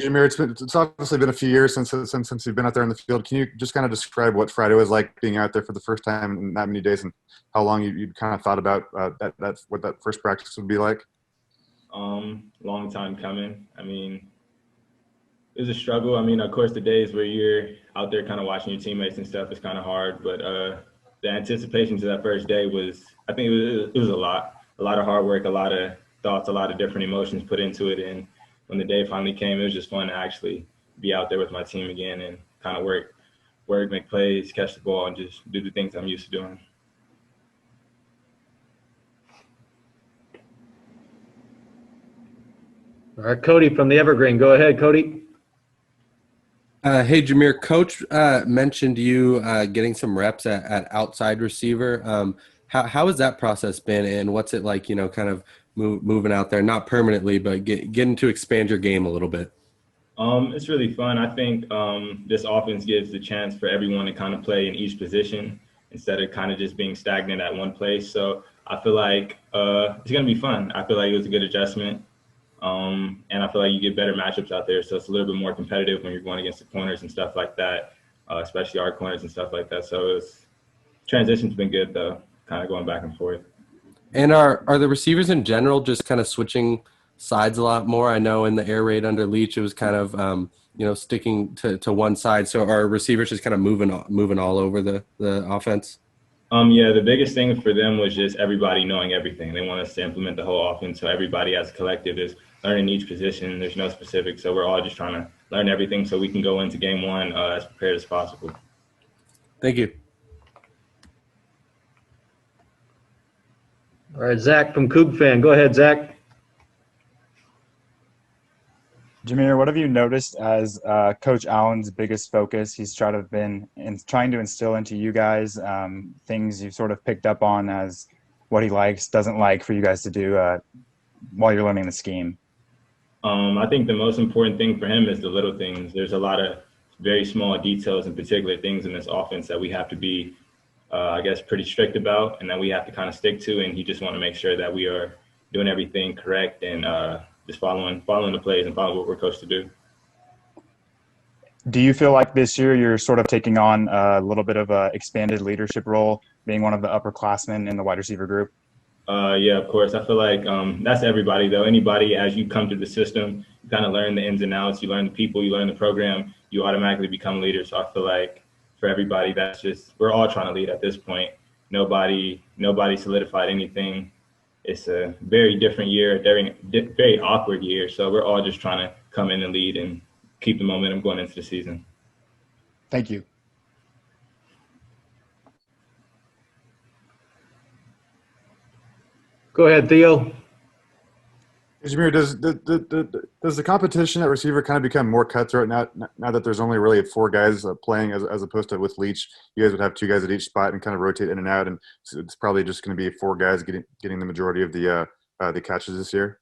Jamire, it's obviously been a few years since you've been out there in the field. Can you just kind of describe what Friday was like being out there for the first time in that many days, and how long you kind of thought about what that first practice would be like? Long time coming. I mean, it was a struggle. I mean, of course, the days where you're out there kind of watching your teammates and stuff is kind of hard, but the anticipation to that first day was, I think it was a lot of hard work, a lot of thoughts, a lot of different emotions put into it. And when the day finally came, it was just fun to actually be out there with my team again and kind of work, make plays, catch the ball, and just do the things I'm used to doing. All right, Cody from the Evergreen. Go ahead, Cody. Hey, Jamire, Coach mentioned you getting some reps at outside receiver. How has that process been, and what's it like, kind of moving out there, not permanently, but getting to expand your game a little bit? It's really fun. I think this offense gives the chance for everyone to kind of play in each position instead of kind of just being stagnant at one place. So I feel like it's going to be fun. I feel like it was a good adjustment. And I feel like you get better matchups out there. So it's a little bit more competitive when you're going against the corners and stuff like that, especially our corners and stuff like that. So transition's been good, though, kind of going back and forth. And are the receivers in general just kind of switching sides a lot more? I know in the air raid under Leach, it was kind of, sticking to one side. So are receivers just kind of moving all over the offense? Yeah, the biggest thing for them was just everybody knowing everything. They want us to implement the whole offense, so everybody as a collective is learning each position. There's no specifics, so we're all just trying to learn everything so we can go into game one as prepared as possible. Thank you. All right, Zach from Coug Fan. Go ahead, Zach. Jamire, what have you noticed as Coach Allen's biggest focus? He's trying to instill into you guys things you've sort of picked up on as what he likes, doesn't like for you guys to do while you're learning the scheme. I think the most important thing for him is the little things. There's a lot of very small details and particular things in this offense that we have to be, pretty strict about and that we have to kind of stick to. And he just want to make sure that we are doing everything correct and just following the plays and following what we're coached to do. Do you feel like this year you're sort of taking on a little bit of a expanded leadership role, being one of the upperclassmen in the wide receiver group? Yeah, of course. I feel like that's everybody, though. Anybody, as you come through the system, you kind of learn the ins and outs. You learn the people, you learn the program, you automatically become leaders. So I feel like for everybody, we're all trying to lead at this point. Nobody solidified anything. It's a very different year, very awkward year. So we're all just trying to come in and lead and keep the momentum going into the season. Thank you. Go ahead, Theo. Jamir, does the competition at receiver kind of become more cutthroat now that there's only really four guys playing as opposed to with Leach? You guys would have two guys at each spot and kind of rotate in and out, and it's probably just going to be four guys getting the majority of the catches this year.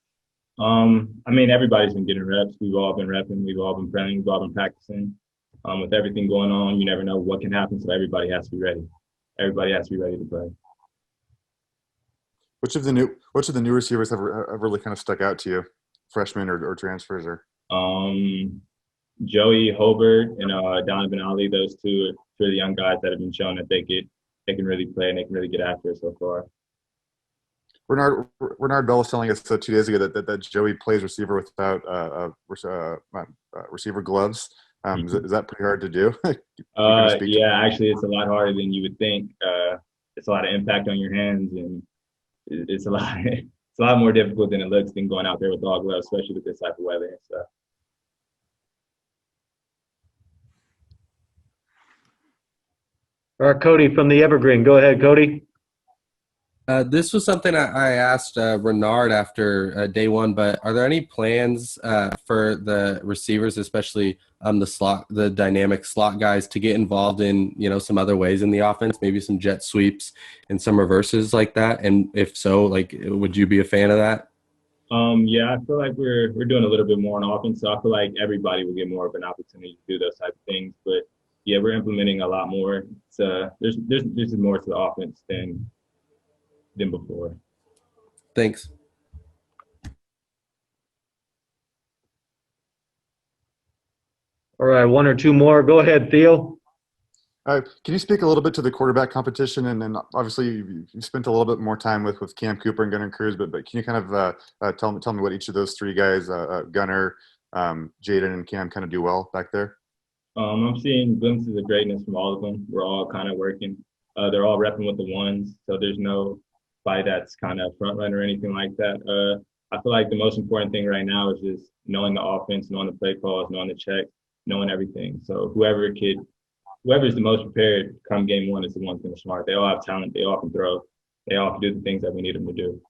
I mean, everybody's been getting reps. We've all been repping. We've all been playing. We've all been practicing. With everything going on, you never know what can happen, so everybody has to be ready. Everybody has to be ready to play. Which of the new receivers have really kind of stuck out to you, freshmen or transfers? Or Joey Hobart and Donovan Ali, those two are the young guys that have been shown that they can really play and they can really get after it so far. Bernard Bell was telling us 2 days ago that Joey plays receiver without receiver gloves. Is that pretty hard to do? Yeah, actually, it's a lot harder than you would think. It's a lot of impact on your hands, and it's a lot more difficult than it looks than going out there with all gloves, especially with this type of weather and stuff. All right, Cody from the Evergreen. Go ahead, Cody. This was something I asked Renard after day one, but are there any plans for the receivers, especially the dynamic slot guys, to get involved in some other ways in the offense, maybe some jet sweeps and some reverses like that? And if so, would you be a fan of that? Yeah, I feel like we're doing a little bit more on offense, so I feel like everybody will get more of an opportunity to do those type of things. But yeah, we're implementing a lot more. There's more to the offense than before. Thanks. All right, one or two more. Go ahead, Theo. Can you speak a little bit to the quarterback competition? And then obviously you've spent a little bit more time with Cam Cooper and Gunnar Cruz, but can you kind of tell me what each of those three guys, Gunnar, Jaden, and Cam, kind of do well back there? I'm seeing glimpses of greatness from all of them. We're all kind of working. They're all repping with the ones, so there's no fight that's kind of front run or anything like that. I feel like the most important thing right now is just knowing the offense, knowing the play calls, knowing the checks, knowing everything. So whoever's the most prepared come game one is the one that's going to smart. They all have talent. They all can throw. They all can do the things that we need them to do.